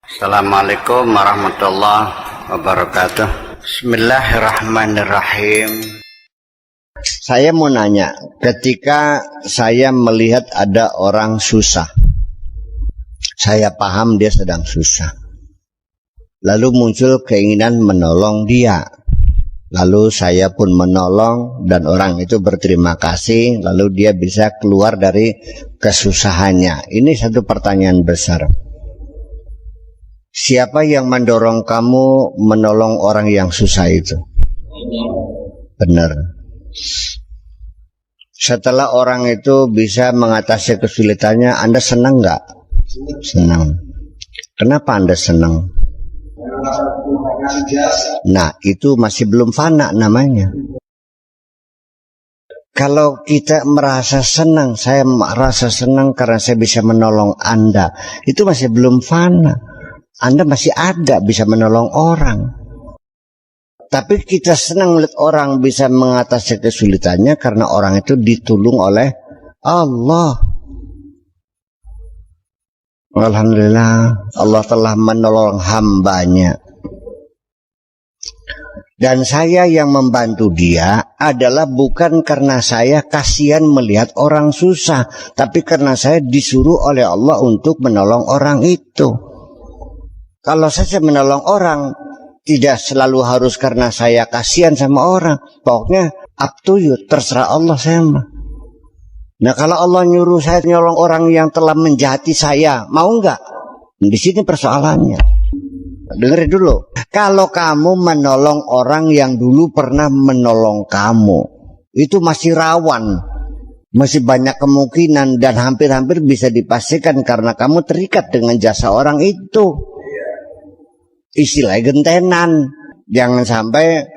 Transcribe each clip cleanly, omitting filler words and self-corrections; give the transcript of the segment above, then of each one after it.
Assalamualaikum warahmatullahi wabarakatuh. Bismillahirrahmanirrahim. Saya mau nanya, ketika saya melihat ada orang susah, saya paham dia sedang susah, lalu muncul keinginan menolong dia, lalu saya pun menolong dan orang itu berterima kasih, lalu dia bisa keluar dari kesusahannya. Ini satu pertanyaan besar. Siapa yang mendorong kamu menolong orang yang susah itu? Benar. Setelah orang itu bisa mengatasi kesulitannya, Anda senang nggak? Senang. Kenapa Anda senang? Nah, itu masih belum fana namanya. Kalau kita merasa senang, saya merasa senang karena saya bisa menolong Anda, itu masih belum fana. Anda masih ada bisa menolong orang. Tapi kita senang melihat orang bisa mengatasi kesulitannya karena orang itu ditolong oleh Allah. Alhamdulillah, Allah telah menolong hambanya. Dan saya yang membantu dia adalah bukan karena saya kasihan melihat orang susah, tapi karena saya disuruh oleh Allah untuk menolong orang itu. Kalau saya menolong orang, tidak selalu harus karena saya kasihan sama orang. Pokoknya up to you, terserah Allah saya mah. Nah, kalau Allah nyuruh saya menolong orang yang telah menjahati saya, mau nggak? Di sini persoalannya. Dengerin dulu. Kalau kamu menolong orang yang dulu pernah menolong kamu, itu masih rawan, masih banyak kemungkinan dan hampir-hampir bisa dipastikan karena kamu terikat dengan jasa orang itu. Istilah gentenan, jangan sampai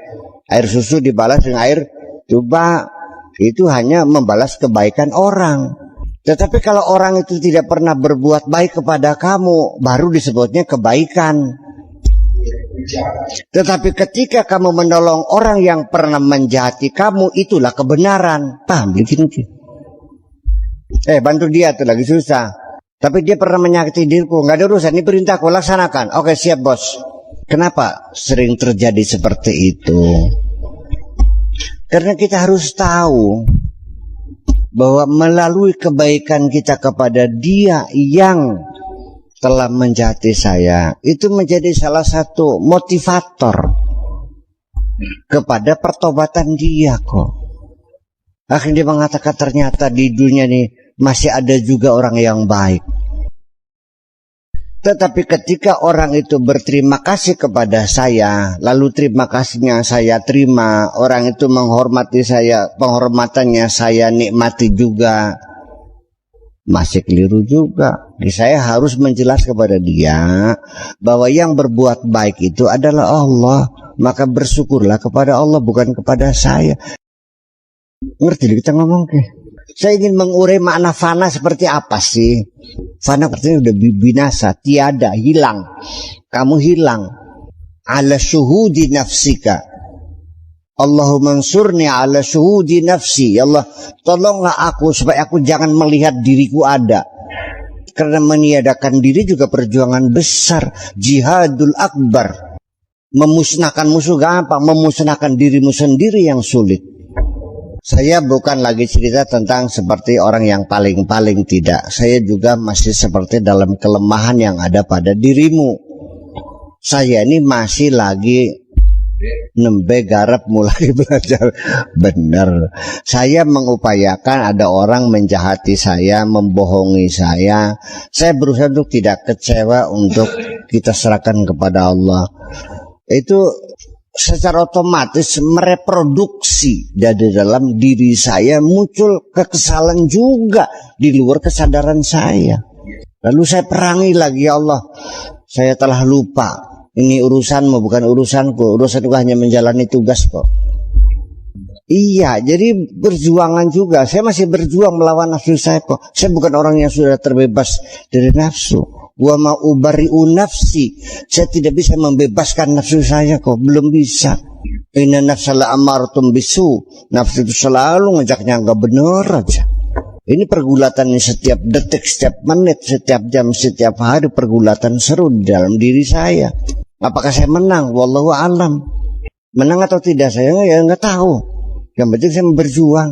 air susu dibalas dengan air coba, itu hanya membalas kebaikan orang. Tetapi kalau orang itu tidak pernah berbuat baik kepada kamu, baru disebutnya kebaikan. Tetapi ketika kamu menolong orang yang pernah menjahati kamu, itulah kebenaran. Paham? Bikin bantu dia tuh lagi susah. Tapi dia pernah menyakiti diriku, nggak ada urusan, ini perintahku, laksanakan. Oke, siap bos. Kenapa sering terjadi seperti itu? Karena kita harus tahu bahwa melalui kebaikan kita kepada dia yang telah menjahati saya, itu menjadi salah satu motivator kepada pertobatan dia kok. Akhirnya dia mengatakan ternyata di dunia ini masih ada juga orang yang baik. Tetapi ketika orang itu berterima kasih kepada saya, lalu terima kasihnya saya terima, orang itu menghormati saya, penghormatannya saya nikmati juga, masih keliru juga. Jadi saya harus menjelaskan kepada dia bahwa yang berbuat baik itu adalah Allah, maka bersyukurlah kepada Allah, bukan kepada saya. Ngerti kita ngomong ke? Saya ingin mengurai makna fana seperti apa sih? Fana artinya udah binasa, tiada, hilang. Kamu hilang. Ala syuhudi nafsika. Allahumma ansurni ala syuhudi nafsi. Ya Allah, tolonglah aku supaya aku jangan melihat diriku ada. Karena meniadakan diri juga perjuangan besar. Jihadul akbar. Memusnahkan musuh gampang, memusnahkan dirimu sendiri yang sulit. Saya bukan lagi cerita tentang seperti orang yang paling-paling, tidak. Saya juga masih seperti dalam kelemahan yang ada pada dirimu. Saya ini masih lagi nembe garap mulai belajar. Benar. Saya mengupayakan ada orang menjahati saya, membohongi saya. Saya berusaha untuk tidak kecewa, untuk kita serahkan kepada Allah. Itu secara otomatis mereproduksi dari dalam diri saya muncul kekesalan juga di luar kesadaran saya. Lalu saya perangi lagi, ya Allah, saya telah lupa. Ini urusanmu bukan urusanku. Urusanku hanya menjalani tugas kok. Iya, jadi perjuangan juga. Saya masih berjuang melawan nafsu saya kok. Saya bukan orang yang sudah terbebas dari nafsu. Wa ma ubari'u nafsi. Saya tidak bisa membebaskan nafsu saya kok, belum bisa. Inna nafsala amartum bisu. Nafsu itu selalu ngajaknya enggak benar aja. Ini pergulatan setiap detik, setiap menit, setiap jam, setiap hari, pergulatan seru di dalam diri saya. Apakah saya menang? Wallahu alam. Menang atau tidak saya ya nggak tahu. Yang penting saya berjuang.